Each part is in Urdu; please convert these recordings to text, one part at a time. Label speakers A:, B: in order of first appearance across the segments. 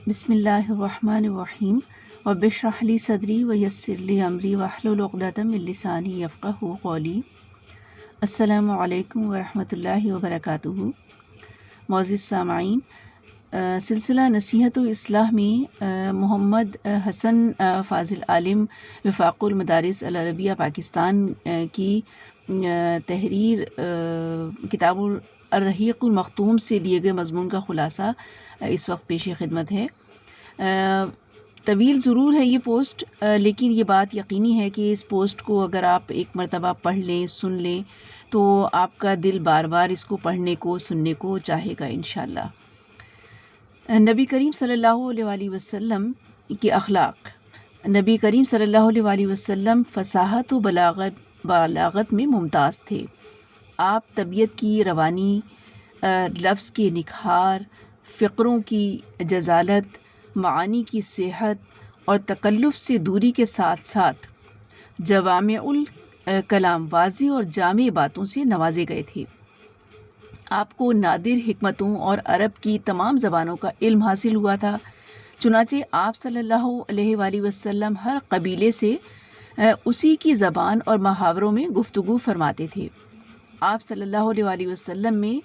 A: بسم اللہ الرحمن الرحیم رب اشرح لی صدری ویسر لی امری واحلل عقدۃ من لسانی یفقہوا قولی۔ السلام علیکم ورحمۃ اللہ وبرکاتہ۔ معزز سامعین، سلسلہ نصیحت و اصلاح میں محمد حسن فاضل عالم وفاق المدارس العربیہ پاکستان کی تحریر کتاب الرحیق المختوم سے لیے گئے مضمون کا خلاصہ اس وقت پیش خدمت ہے۔ طویل ضرور ہے یہ پوسٹ، لیکن یہ بات یقینی ہے کہ اس پوسٹ کو اگر آپ ایک مرتبہ پڑھ لیں، سن لیں، تو آپ کا دل بار بار اس کو پڑھنے کو، سننے کو چاہے گا انشاءاللہ۔ نبی کریم صلی اللہ علیہ وآلہ وسلم کے اخلاق۔ نبی کریم صلی اللہ علیہ وآلہ وسلم فصاحت و بلاغت میں ممتاز تھے۔ آپ طبیعت کی روانی، لفظ کے نکھار، فقروں کی جزالت، معانی کی صحت اور تکلف سے دوری کے ساتھ ساتھ جوامع الکلام، واضح اور جامع باتوں سے نوازے گئے تھے۔ آپ کو نادر حکمتوں اور عرب کی تمام زبانوں کا علم حاصل ہوا تھا، چنانچہ آپ صلی اللہ علیہ وآلہ وسلم ہر قبیلے سے اسی کی زبان اور محاوروں میں گفتگو فرماتے تھے۔ آپ صلی اللہ علیہ وآلہ وسلم میں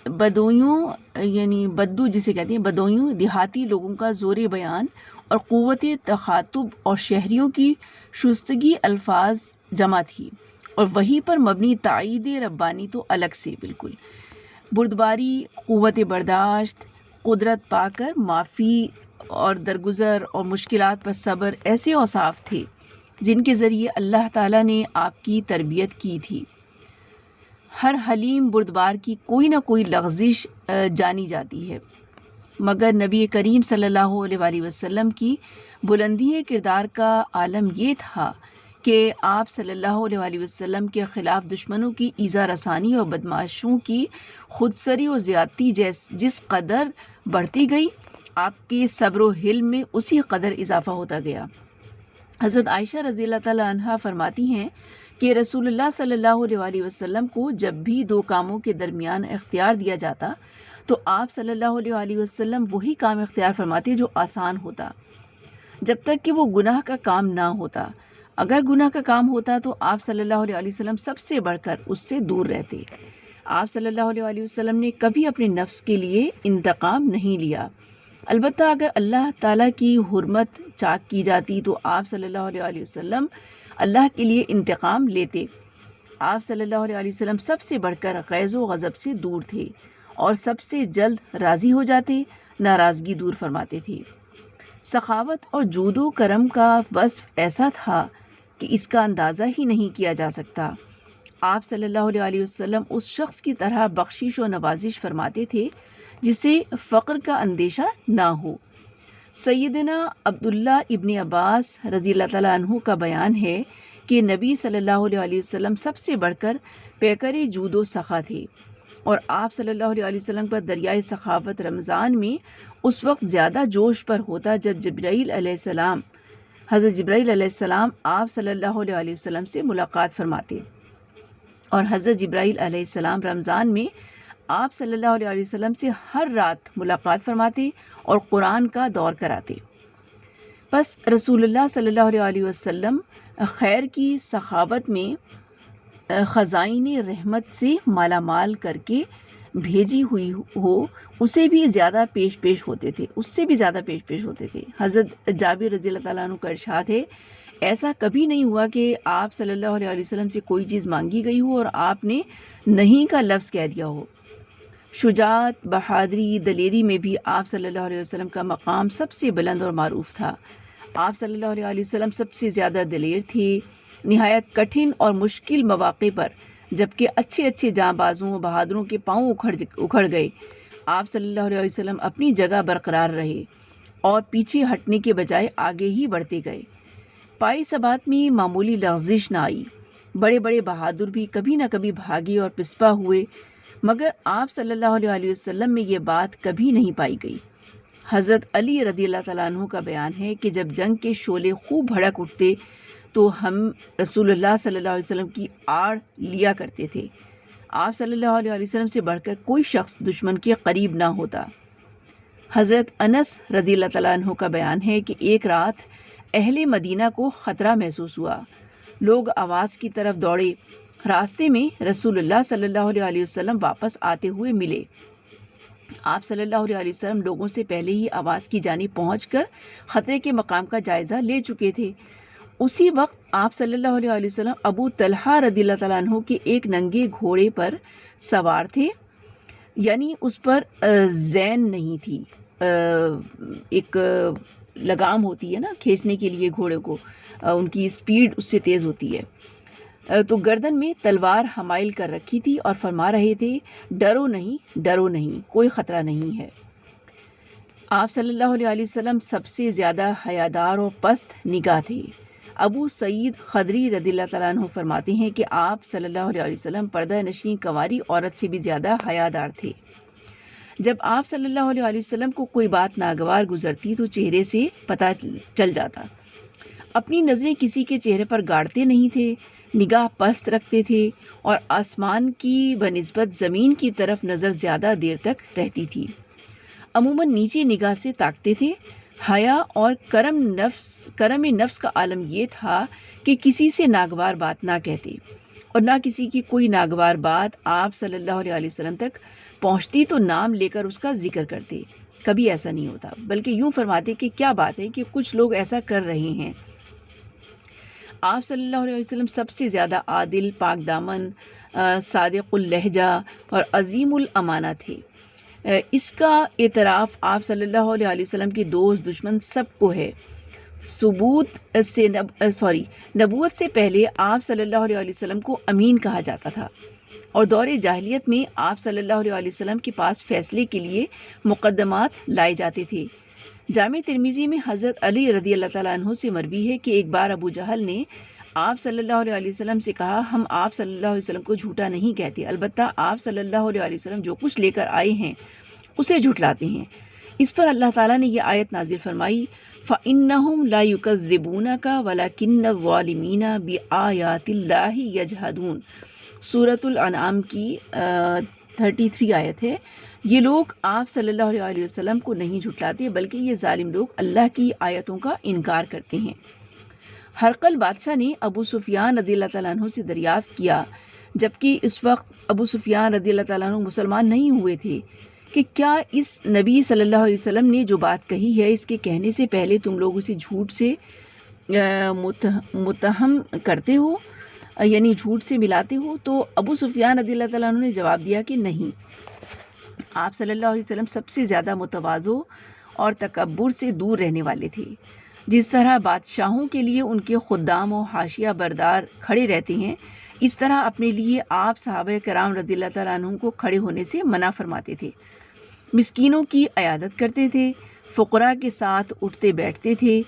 A: بدویوں یعنی بدو جسے کہتے ہیں بدویوں، دیہاتی لوگوں کا زور بیان اور قوت تخاطب اور شہریوں کی شائستگی الفاظ جمع تھی، اور وہی پر مبنی تائید ربانی تو الگ سے بالکل۔ بردباری، قوت برداشت، قدرت پا کر معافی اور درگزر اور مشکلات پر صبر ایسے اوصاف تھے جن کے ذریعے اللہ تعالیٰ نے آپ کی تربیت کی تھی۔ ہر حلیم بردبار کی کوئی نہ کوئی لغزش جانی جاتی ہے، مگر نبی کریم صلی اللہ علیہ وآلہ وسلم کی بلندی کردار کا عالم یہ تھا کہ آپ صلی اللہ علیہ وآلہ وسلم کے خلاف دشمنوں کی ایذا رسانی اور بدمعاشوں کی خودسری و زیادتی جس قدر بڑھتی گئی، آپ کے صبر و حلم میں اسی قدر اضافہ ہوتا گیا۔ حضرت عائشہ رضی اللہ تعالیٰ عنہا فرماتی ہیں کہ رسول اللہ صلی اللہ علیہ وآلہ وسلم کو جب بھی دو کاموں کے درمیان اختیار دیا جاتا تو آپ صلی اللہ علیہ وآلہ وسلم وہی کام اختیار فرماتے جو آسان ہوتا، جب تک کہ وہ گناہ کا کام نہ ہوتا۔ اگر گناہ کا کام ہوتا تو آپ صلی اللہ علیہ وآلہ وسلم سب سے بڑھ کر اس سے دور رہتے۔ آپ صلی اللہ علیہ وآلہ وسلم نے کبھی اپنے نفس کے لیے انتقام نہیں لیا، البتہ اگر اللہ تعالیٰ کی حرمت چاک کی جاتی تو آپ صلی اللہ علیہ وآلہ وسلم اللہ کے لیے انتقام لیتے۔ آپ صلی اللہ علیہ وآلہ وسلم سب سے بڑھ کر غیظ و غضب سے دور تھے اور سب سے جلد راضی ہو جاتے، ناراضگی دور فرماتے تھے۔ سخاوت اور جود و کرم کا وصف ایسا تھا کہ اس کا اندازہ ہی نہیں کیا جا سکتا۔ آپ صلی اللہ علیہ وآلہ وسلم اس شخص کی طرح بخشش و نوازش فرماتے تھے جسے فقر کا اندیشہ نہ ہو۔ سیدنا عبداللہ ابن عباس رضی اللہ تعالیٰ عنہ کا بیان ہے کہ نبی صلی اللہ علیہ وآلہ وسلم سب سے بڑھ کر پیکر جود و سخا تھے، اور آپ صلی اللہ علیہ وآلہ وسلم پر دریائے سخاوت رمضان میں اس وقت زیادہ جوش پر ہوتا جب حضرت جبرائیل علیہ السلام آپ صلی اللہ علیہ وآلہ وسلم سے ملاقات فرماتے، اور حضرت جبرائیل علیہ السلام رمضان میں آپ صلی اللہ علیہ وآلہ وسلم سے ہر رات ملاقات فرماتے اور قرآن کا دور کراتے۔ پس رسول اللہ صلی اللہ علیہ وآلہ وسلم خیر کی سخاوت میں خزائن رحمت سے مالا مال کر کے بھیجی ہوئی ہو اسے بھی زیادہ پیش ہوتے تھے۔ حضرت جابر رضی اللہ تعالیٰ عنہ کا ارشاد ہے، ایسا کبھی نہیں ہوا کہ آپ صلی اللہ علیہ وآلہ وسلم سے کوئی چیز مانگی گئی ہو اور آپ نے نہیں کا لفظ کہہ دیا ہو۔ شجاعت، بہادری، دلیری میں بھی آپ صلی اللہ علیہ وسلم کا مقام سب سے بلند اور معروف تھا۔ آپ صلی اللہ علیہ وآلہ وسلم سب سے زیادہ دلیر تھے، نہایت کٹھن اور مشکل مواقع پر جبکہ اچھے جاں بازوں و بہادروں کے پاؤں اکھڑ گئے، آپ صلی اللہ علیہ وسلم اپنی جگہ برقرار رہے اور پیچھے ہٹنے کے بجائے آگے ہی بڑھتے گئے۔ پائی ثبات میں معمولی لغزش نہ آئی، بڑے بہادر بھی کبھی نہ کبھی بھاگے اور پسپا ہوئے، مگر آپ صلی اللہ علیہ وآلہ وسلم میں یہ بات کبھی نہیں پائی گئی۔ حضرت علی رضی اللہ تعالیٰ عنہ کا بیان ہے کہ جب جنگ کے شعلے خوب بھڑک اٹھتے تو ہم رسول اللہ صلی اللہ علیہ وسلم کی آڑ لیا کرتے تھے۔ آپ صلی اللہ علیہ وسلم سے بڑھ کر کوئی شخص دشمن کے قریب نہ ہوتا۔ حضرت انس رضی اللہ تعالیٰ عنہ کا بیان ہے کہ ایک رات اہل مدینہ کو خطرہ محسوس ہوا، لوگ آواز کی طرف دوڑے، راستے میں رسول اللہ صلی اللہ علیہ وسلم واپس آتے ہوئے ملے۔ آپ صلی اللہ علیہ وسلم لوگوں سے پہلے ہی آواز کی جانب پہنچ کر خطرے کے مقام کا جائزہ لے چکے تھے۔ اسی وقت آپ صلی اللہ علیہ وسلم ابو طلحہ رضی اللہ تعالیٰ عنہ کے ایک ننگے گھوڑے پر سوار تھے، یعنی اس پر زین نہیں تھی، ایک لگام ہوتی ہے نا کھینچنے کے لیے گھوڑے کو، ان کی سپیڈ اس سے تیز ہوتی ہے، تو گردن میں تلوار حمائل کر رکھی تھی اور فرما رہے تھے ڈرو نہیں، کوئی خطرہ نہیں ہے۔ آپ صلی اللہ علیہ وسلم سب سے زیادہ حیادار اور پست نگاہ تھے۔ ابو سعید خدری رضی اللہ تعالیٰ عنہ فرماتے ہیں کہ آپ صلی اللہ علیہ وسلم پردہ نشین کنواری عورت سے بھی زیادہ حیادار تھے۔ جب آپ صلی اللہ علیہ وسلم کو کوئی بات ناگوار گزرتی تو چہرے سے پتہ چل جاتا۔ اپنی نظریں کسی کے چہرے پر گاڑتے نہیں تھے، نگاہ پست رکھتے تھے اور آسمان کی بنسبت زمین کی طرف نظر زیادہ دیر تک رہتی تھی۔ عموماً نیچے نگاہ سے تاکتے تھے۔ حیا اور کرم نفس کا عالم یہ تھا کہ کسی سے ناگوار بات نہ کہتے، اور نہ کسی کی کوئی ناگوار بات آپ صلی اللہ علیہ وسلم تک پہنچتی تو نام لے کر اس کا ذکر کرتے، کبھی ایسا نہیں ہوتا، بلکہ یوں فرماتے کہ کیا بات ہے کہ کچھ لوگ ایسا کر رہے ہیں۔ آپ صلی اللہ علیہ وسلم سب سے زیادہ عادل، پاک دامن، صادق اللہجہ اور عظیم الامانہ تھے۔ اس کا اعتراف آپ صلی اللہ علیہ وسلم کے دوست دشمن سب کو ہے۔ نبوت سے پہلے آپ صلی اللہ علیہ وسلم کو امین کہا جاتا تھا، اور دور جاہلیت میں آپ صلی اللہ علیہ وسلم کے پاس فیصلے کے لیے مقدمات لائے جاتے تھے۔ جامع ترمذی میں حضرت علی رضی اللہ تعالیٰ عنہ سے مروی ہے کہ ایک بار ابو جہل نے آپ صلی اللہ علیہ وسلم سے کہا، ہم آپ صلی اللہ علیہ وسلم کو جھوٹا نہیں کہتے، البتہ آپ صلی اللہ علیہ وسلم جو کچھ لے کر آئے ہیں اسے جھٹلاتے ہیں۔ اس پر اللہ تعالیٰ نے یہ آیت نازل فرمائی، فَإِنَّهُمْ لَا يُكَذِّبُونَكَ وَلَكِنَّ الظَّالِمِينَ بِآيَاتِ اللَّهِ يَجْحَدُونَ۔ سورۃ الانعام کی 33 آیت ہے۔ یہ لوگ آپ صلی اللہ علیہ وسلم کو نہیں جھٹلاتے، بلکہ یہ ظالم لوگ اللہ کی آیتوں کا انکار کرتے ہیں۔ ہرقل بادشاہ نے ابو سفیان رضی اللہ تعالیٰ عنہ سے دریافت کیا، جبکہ اس وقت ابو سفیان رضی اللہ تعالیٰ عنہ مسلمان نہیں ہوئے تھے، کہ کیا اس نبی صلی اللہ علیہ وسلم نے جو بات کہی ہے اس کے کہنے سے پہلے تم لوگ اسے جھوٹ سے متہم کرتے ہو، یعنی جھوٹ سے ملاتے ہو؟ تو ابو سفیان رضی اللہ تعالیٰ عنہ نے جواب دیا کہ نہیں، آپ صلی اللہ علیہ وسلم سب سے زیادہ متواضع اور تکبر سے دور رہنے والے تھے۔ جس طرح بادشاہوں کے لیے ان کے خدام و حاشیہ بردار کھڑے رہتے ہیں، اس طرح اپنے لیے آپ صحابہ کرام رضی اللہ تعالیٰ عنہ کو کھڑے ہونے سے منع فرماتے تھے، مسکینوں کی عیادت کرتے تھے، فقراء کے ساتھ اٹھتے بیٹھتے تھے،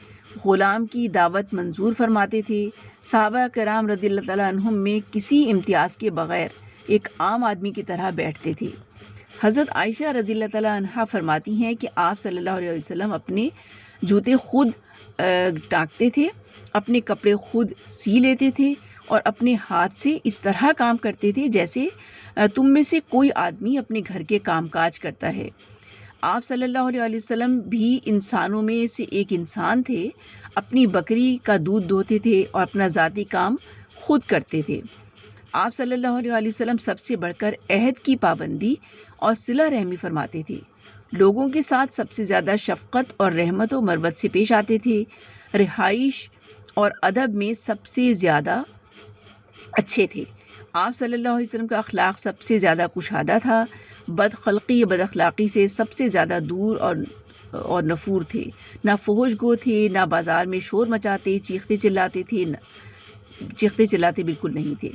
A: غلام کی دعوت منظور فرماتے تھے، صحابہ کرام رضی اللہ تعالیٰ عنہ میں کسی امتیاز کے بغیر ایک عام آدمی کی طرح بیٹھتے تھے۔ حضرت عائشہ رضی اللہ تعالیٰ عنہ فرماتی ہیں کہ آپ صلی اللہ علیہ وسلم اپنے جوتے خود ٹانکتے تھے، اپنے کپڑے خود سی لیتے تھے، اور اپنے ہاتھ سے اس طرح کام کرتے تھے جیسے تم میں سے کوئی آدمی اپنے گھر کے کام کاج کرتا ہے۔ آپ صلی اللہ علیہ وسلم بھی انسانوں میں سے ایک انسان تھے، اپنی بکری کا دودھ دوہتے تھے اور اپنا ذاتی کام خود کرتے تھے۔ آپ صلی اللہ علیہ وسلم سب سے بڑھ کر عہد کی پابندی اور صلہ رحمی فرماتے تھے، لوگوں کے ساتھ سب سے زیادہ شفقت اور رحمت و مربت سے پیش آتے تھے، رہائش اور ادب میں سب سے زیادہ اچھے تھے۔ آپ صلی اللہ علیہ وسلم کا اخلاق سب سے زیادہ کشادہ تھا، بد خلقی بد اخلاقی سے سب سے زیادہ دور اور نفور تھے، نہ فحش گو تھے، نہ بازار میں شور مچاتے چیختے چلاتے بالکل نہیں تھے،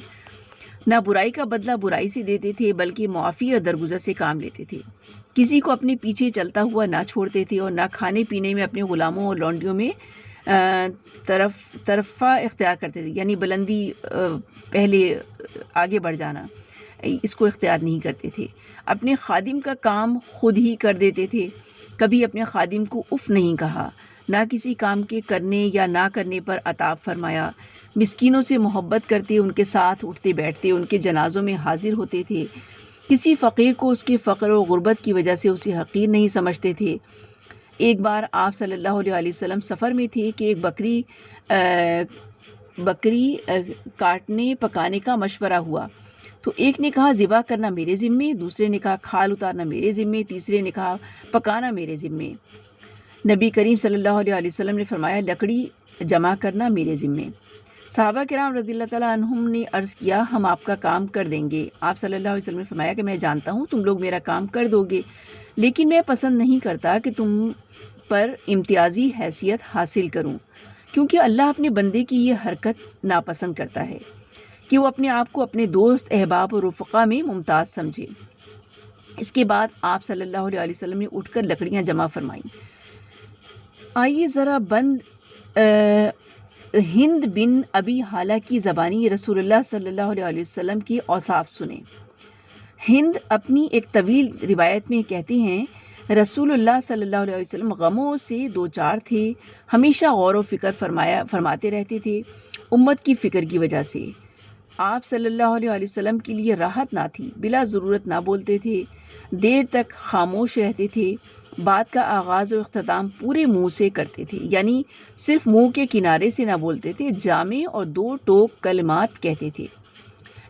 A: نہ برائی کا بدلہ برائی سے دیتے تھے، بلکہ معافی اور درگزر سے کام لیتے تھے، کسی کو اپنے پیچھے چلتا ہوا نہ چھوڑتے تھے، اور نہ کھانے پینے میں اپنے غلاموں اور لونڈیوں میں طرفہ اختیار کرتے تھے، یعنی بلندی، پہلے آگے بڑھ جانا، اس کو اختیار نہیں کرتے تھے۔ اپنے خادم کا کام خود ہی کر دیتے تھے، کبھی اپنے خادم کو اف نہیں کہا، نہ کسی کام کے کرنے یا نہ کرنے پر عتاب فرمایا، مسکینوں سے محبت کرتے، ان کے ساتھ اٹھتے بیٹھتے، ان کے جنازوں میں حاضر ہوتے تھے، کسی فقیر کو اس کے فقر و غربت کی وجہ سے اسے حقیر نہیں سمجھتے تھے۔ ایک بار آپ صلی اللہ علیہ وسلم سفر میں تھے کہ ایک بکری کاٹنے پکانے کا مشورہ ہوا، تو ایک نے کہا ذبح کرنا میرے ذمے، دوسرے نے کہا کھال اتارنا میرے ذمے، تیسرے نے کہا پکانا میرے ذمے۔ نبی کریم صلی اللہ علیہ وسلم نے فرمایا لکڑی جمع کرنا میرے ذمے۔ صحابہ کرام رضی اللہ تعالیٰ عنہم نے عرض کیا ہم آپ کا کام کر دیں گے۔ آپ صلی اللہ علیہ وسلم نے فرمایا کہ میں جانتا ہوں تم لوگ میرا کام کر دو گے، لیکن میں پسند نہیں کرتا کہ تم پر امتیازی حیثیت حاصل کروں، کیونکہ اللہ اپنے بندے کی یہ حرکت ناپسند کرتا ہے کہ وہ اپنے آپ کو اپنے دوست احباب اور رفقا میں ممتاز سمجھے۔ اس کے بعد آپ صلی اللہ علیہ وسلم نے اٹھ کر لکڑیاں جمع فرمائیں۔ آئیے ذرا ہند بن ابی حالہ کی زبانی رسول اللہ صلی اللہ علیہ وسلم کی اوصاف سنیں۔ ہند اپنی ایک طویل روایت میں کہتے ہیں رسول اللہ صلی اللہ علیہ وسلم غموں سے دوچار تھے، ہمیشہ غور و فکر فرماتے رہتے تھے امت کی فکر کی وجہ سے۔ آپ صلی اللہ علیہ وسلم کے لیے راحت نہ تھی، بلا ضرورت نہ بولتے تھے، دیر تک خاموش رہتے تھے، بات کا آغاز و اختتام پورے منہ سے کرتے تھے، یعنی صرف منہ کے کنارے سے نہ بولتے تھے، جامع اور دو ٹوک کلمات کہتے تھے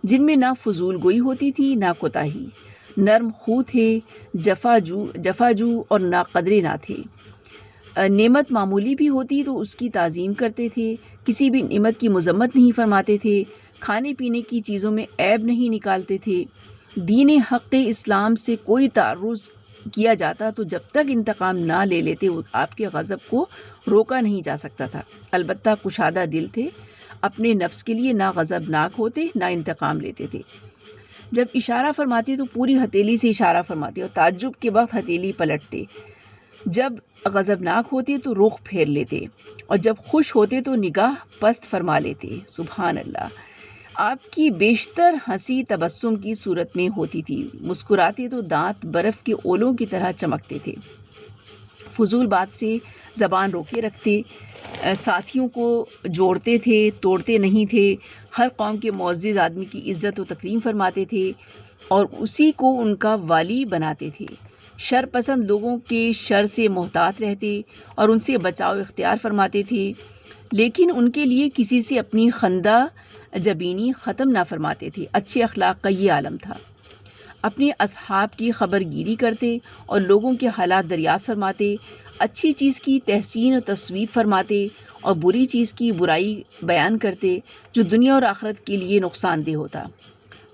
A: جن میں نہ فضول گوئی ہوتی تھی نہ کوتاہی، نرم خو تھے، جفاجو اور نہ قدرے نہ تھے۔ نعمت معمولی بھی ہوتی تو اس کی تعظیم کرتے تھے، کسی بھی نعمت کی مذمت نہیں فرماتے تھے، کھانے پینے کی چیزوں میں عیب نہیں نکالتے تھے۔ دین حق اسلام سے کوئی تعرض کیا جاتا تو جب تک انتقام نہ لے لیتے آپ کے غضب کو روکا نہیں جا سکتا تھا۔ البتہ کشادہ دل تھے، اپنے نفس کے لیے نہ غضبناک ہوتے نہ انتقام لیتے تھے۔ جب اشارہ فرماتے تو پوری ہتھیلی سے اشارہ فرماتے اور تعجب کے وقت ہتھیلی پلٹتے، جب غضبناک ہوتے تو رخ پھیر لیتے اور جب خوش ہوتے تو نگاہ پست فرما لیتے۔ سبحان اللہ۔ آپ کی بیشتر ہنسی تبسم کی صورت میں ہوتی تھی، مسکراتے تو دانت برف کے اولوں کی طرح چمکتے تھے، فضول بات سے زبان روکے رکھتے، ساتھیوں کو جوڑتے تھے توڑتے نہیں تھے، ہر قوم کے معزز آدمی کی عزت و تکریم فرماتے تھے اور اسی کو ان کا والی بناتے تھے، شر پسند لوگوں کے شر سے محتاط رہتے اور ان سے بچاؤ اختیار فرماتے تھے، لیکن ان کے لیے کسی سے اپنی خندہ جبینی ختم نہ فرماتے تھے۔ اچھے اخلاق کا یہ عالم تھا۔ اپنے اصحاب کی خبر گیری کرتے اور لوگوں کے حالات دریافت فرماتے، اچھی چیز کی تحسین و تصویب فرماتے اور بری چیز کی برائی بیان کرتے جو دنیا اور آخرت کے لیے نقصان دہ ہوتا۔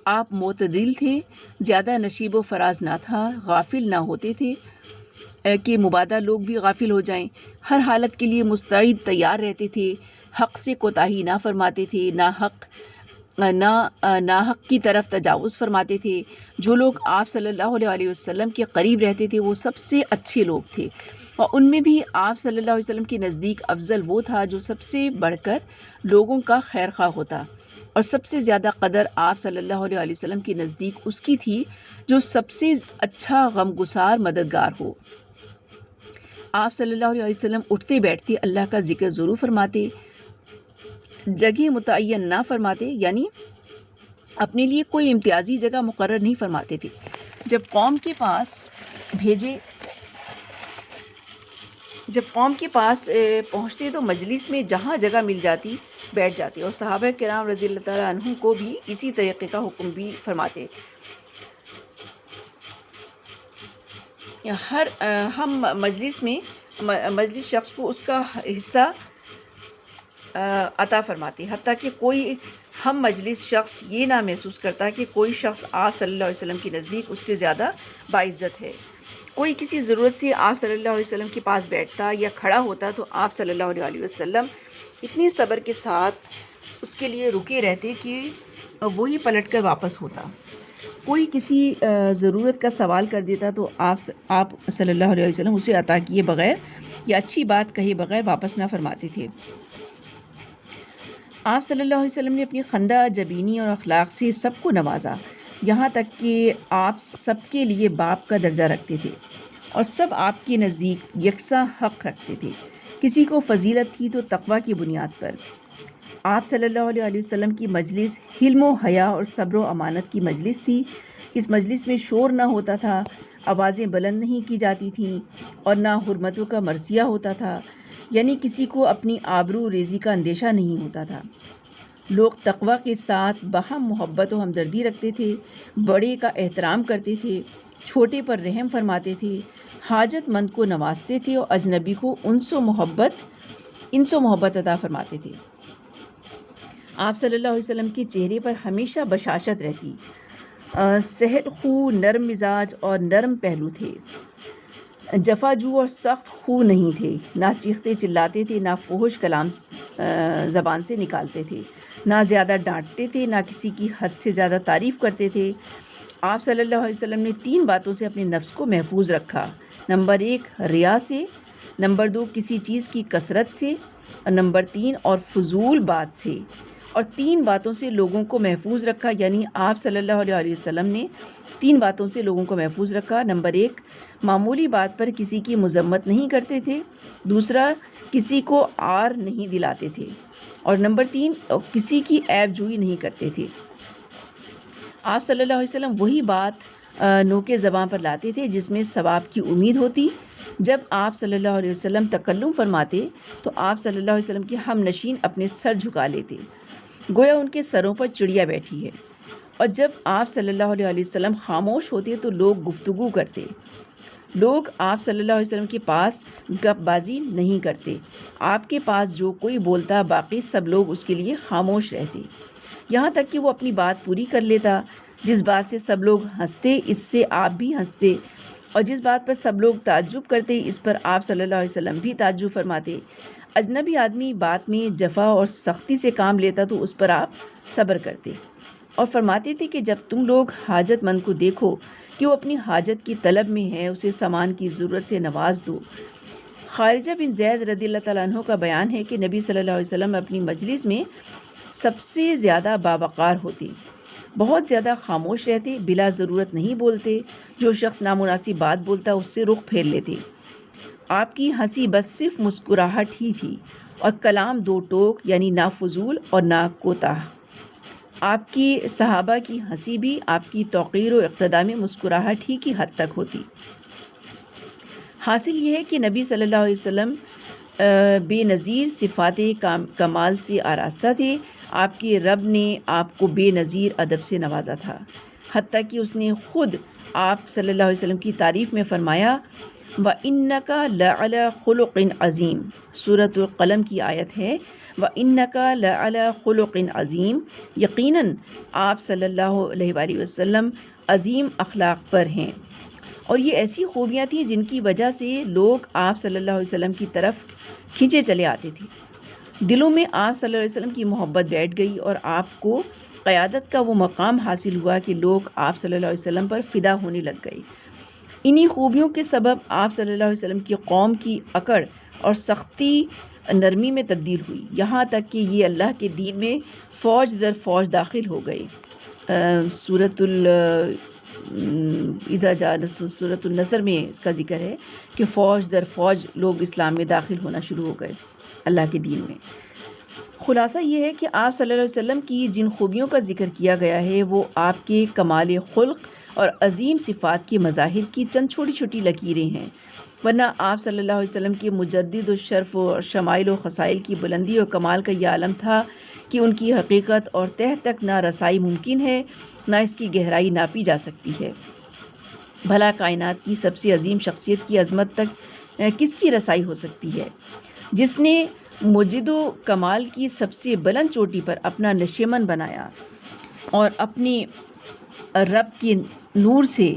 A: آپ معتدل تھے، زیادہ نشیب و فراز نہ تھا، غافل نہ ہوتے تھے کہ مبادا لوگ بھی غافل ہو جائیں، ہر حالت کے لیے مستعد تیار رہتے تھے، حق سے کوتاہی نہ فرماتے تھے، ناحق کی طرف تجاوز فرماتے تھے۔ جو لوگ آپ صلی اللہ علیہ وسلم کے قریب رہتے تھے وہ سب سے اچھے لوگ تھے، اور ان میں بھی آپ صلی اللہ علیہ وسلم کے نزدیک افضل وہ تھا جو سب سے بڑھ کر لوگوں کا خیر خواہ ہوتا، اور سب سے زیادہ قدر آپ صلی اللہ علیہ وسلم کے نزدیک اس کی تھی جو سب سے اچھا غمگسار مددگار ہو۔ آپ صلی اللہ علیہ وسلم اٹھتے بیٹھتے اللہ کا ذکر ضرور فرماتے، جگہ متعین نہ فرماتے، یعنی اپنے لیے کوئی امتیازی جگہ مقرر نہیں فرماتے تھے۔ جب قوم کے پاس پہنچتے تو مجلس میں جہاں جگہ مل جاتی بیٹھ جاتے، اور صحابہ کرام رضی اللہ تعالیٰ عنہم کو بھی اسی طریقے کا حکم بھی فرماتے۔ ہم مجلس شخص کو اس کا حصہ عطا فرماتے، حتیٰ کہ کوئی ہم مجلس شخص یہ نہ محسوس کرتا کہ کوئی شخص آپ صلی اللہ علیہ وسلم کے نزدیک اس سے زیادہ باعزت ہے۔ کوئی کسی ضرورت سے آپ صلی اللہ علیہ وسلم کے پاس بیٹھتا یا کھڑا ہوتا تو آپ صلی اللہ علیہ وسلم اتنی صبر کے ساتھ اس کے لیے رکے رہتے کہ وہی پلٹ کر واپس ہوتا۔ کوئی کسی ضرورت کا سوال کر دیتا تو آپ صلی اللہ علیہ وسلم اسے عطا کیے بغیر یا اچھی بات کہے بغیر واپس نہ فرماتے تھے۔ آپ صلی اللہ علیہ وسلم نے اپنی خندہ جبینی اور اخلاق سے سب کو نوازا، یہاں تک کہ آپ سب کے لیے باپ کا درجہ رکھتے تھے اور سب آپ کے نزدیک یکساں حق رکھتے تھے۔ کسی کو فضیلت تھی تو تقویٰ کی بنیاد پر۔ آپ صلی اللہ علیہ وسلم کی مجلس حلم و حیا اور صبر و امانت کی مجلس تھی، اس مجلس میں شور نہ ہوتا تھا، آوازیں بلند نہیں کی جاتی تھیں اور نہ حرمتوں کا مرثیہ ہوتا تھا، یعنی کسی کو اپنی آبرو ریزی کا اندیشہ نہیں ہوتا تھا۔ لوگ تقوی کے ساتھ باہم محبت و ہمدردی رکھتے تھے، بڑے کا احترام کرتے تھے، چھوٹے پر رحم فرماتے تھے، حاجت مند کو نوازتے تھے اور اجنبی کو انس و محبت عطا فرماتے تھے۔ آپ صلی اللہ علیہ وسلم کے چہرے پر ہمیشہ بشاشت رہتی، سہل خو، نرم مزاج اور نرم پہلو تھے، جفاجو اور سخت خو نہیں تھے، نہ چیختے چلاتے تھے، نہ فحش کلام زبان سے نکالتے تھے، نہ زیادہ ڈانٹتے تھے، نہ کسی کی حد سے زیادہ تعریف کرتے تھے۔ آپ صلی اللہ علیہ وسلم نے 3 باتوں سے اپنے نفس کو محفوظ رکھا۔ نمبر 1 ریا سے، نمبر 2 کسی چیز کی کثرت سے، اور نمبر 3 اور فضول بات سے، اور 3 باتوں سے لوگوں کو محفوظ رکھا، یعنی آپ صلی اللہ علیہ وسلم نے 3 باتوں سے لوگوں کو محفوظ رکھا۔ نمبر 1 معمولی بات پر کسی کی مذمت نہیں کرتے تھے، دوسرا کسی کو عار نہیں دلاتے تھے، اور نمبر 3 کسی کی عیب جوئی نہیں کرتے تھے۔ آپ صلی اللہ علیہ وسلم وہی بات نوک زباں پر لاتے تھے جس میں ثواب کی امید ہوتی۔ جب آپ صلی اللہ علیہ وسلم تکلم فرماتے تو آپ صلی اللہ علیہ وسلم کے ہم نشین اپنے سر جھکا لیتے، گویا ان کے سروں پر چڑیا بیٹھی ہے، اور جب آپ صلی اللہ علیہ وسلم خاموش ہوتے تو لوگ گفتگو کرتے۔ لوگ آپ صلی اللہ علیہ وسلم کے پاس گپ بازی نہیں کرتے، آپ کے پاس جو کوئی بولتا باقی سب لوگ اس کے لیے خاموش رہتے، یہاں تک کہ وہ اپنی بات پوری کر لیتا۔ جس بات سے سب لوگ ہنستے اس سے آپ بھی ہنستے، اور جس بات پر سب لوگ تعجب کرتے اس پر آپ صلی اللہ علیہ وسلم بھی تعجب فرماتے۔ اجنبی آدمی بات میں جفا اور سختی سے کام لیتا تو اس پر آپ صبر کرتے اور فرماتے تھے کہ جب تم لوگ حاجت مند کو دیکھو کہ وہ اپنی حاجت کی طلب میں ہے، اسے سامان کی ضرورت سے نواز دو۔ خارجہ بن زید رضی اللہ تعالیٰ عنہ کا بیان ہے کہ نبی صلی اللہ علیہ وسلم اپنی مجلس میں سب سے زیادہ باوقار ہوتے، بہت زیادہ خاموش رہتے، بلا ضرورت نہیں بولتے، جو شخص نامناسب بات بولتا اس سے رخ پھیر لیتے۔ آپ کی ہنسی بس صرف مسکراہٹ ہی تھی، اور کلام 2 ٹوک، یعنی نہ فضول اور نہ کوتاہ۔ آپ کی صحابہ کی ہنسی بھی آپ کی توقیر و اقتداء میں مسکراہٹ ہی کی حد تک ہوتی۔ حاصل یہ ہے کہ نبی صلی اللہ علیہ وسلم بے نظیر صفات کمال سے آراستہ تھے۔ آپ کے رب نے آپ کو بے نظیر ادب سے نوازا تھا، حتیٰ کہ اس نے خود آپ صلی اللہ علیہ وسلم کی تعریف میں فرمایا وَإِنَّكَ لَعَلَىٰ خُلُقٍ عَظِيمٍ، سورۃ القلم کی آیت ہے وَإِنَّكَ لَعَلَىٰ خُلُقٍ عَظِيمٍ، یقیناً آپ صلی اللہ علیہ وآلہ وسلم عظیم اخلاق پر ہیں۔ اور یہ ایسی خوبیاں تھیں جن کی وجہ سے لوگ آپ صلی اللہ علیہ وسلم کی طرف کھینچے چلے آتے تھے، دلوں میں آپ صلی اللہ علیہ وسلم کی محبت بیٹھ گئی، اور آپ کو قیادت کا وہ مقام حاصل ہوا کہ لوگ آپ صلی اللہ علیہ وسلم پر فدا ہونے لگ گئے۔ انہی خوبیوں کے سبب آپ صلی اللہ علیہ وسلم کی قوم کی اکڑ اور سختی نرمی میں تبدیل ہوئی، یہاں تک کہ یہ اللہ کے دین میں فوج در فوج داخل ہو گئے۔ سورۃ النصر میں اس کا ذکر ہے کہ فوج در فوج لوگ اسلام میں داخل ہونا شروع ہو گئے، اللہ کے دین میں۔ خلاصہ یہ ہے کہ آپ صلی اللہ علیہ وسلم کی جن خوبیوں کا ذکر کیا گیا ہے وہ آپ کے کمال خلق اور عظیم صفات کے مظاہر کی چند چھوٹی چھوٹی لکیریں ہیں، ورنہ آپ صلی اللہ علیہ وسلم کے مجدد و شرف و شمائل و خصائل کی بلندی و کمال کا یہ عالم تھا کہ ان کی حقیقت اور تہ تک نہ رسائی ممکن ہے، نہ اس کی گہرائی ناپی جا سکتی ہے۔ بھلا کائنات کی سب سے عظیم شخصیت کی عظمت تک کس کی رسائی ہو سکتی ہے؟ جس نے مجد و کمال کی سب سے بلند چوٹی پر اپنا نشیمن بنایا اور اپنے رب کے نور سے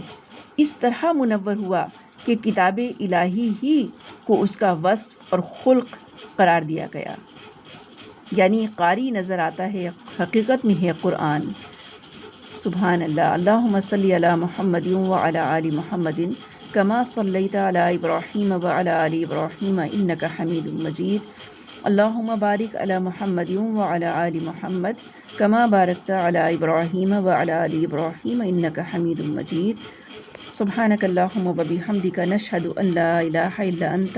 A: اس طرح منور ہوا کہ کتاب الہی ہی کو اس کا وصف اور خلق قرار دیا گیا، یعنی قاری نظر آتا ہے، حقیقت میں ہے قرآن۔ سبحان اللہ۔ اللہم صلی علی محمد وعلی آل محمد کما صلیت علی ابراہیم وعلی آل ابراہیم انک حمید مجید۔ اللہم بارک علی محمد وعلی آل محمد کما بارکت علی ابراہیم وعلی آل ابراہیم انک حمید مجید۔ سبحانک اللہم وبحمدک نشہد ان لا الہ الا انت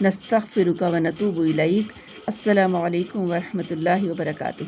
A: نستغفرک ونتوب الیک۔ السلام علیکم ورحمۃ اللہ وبرکاتہ۔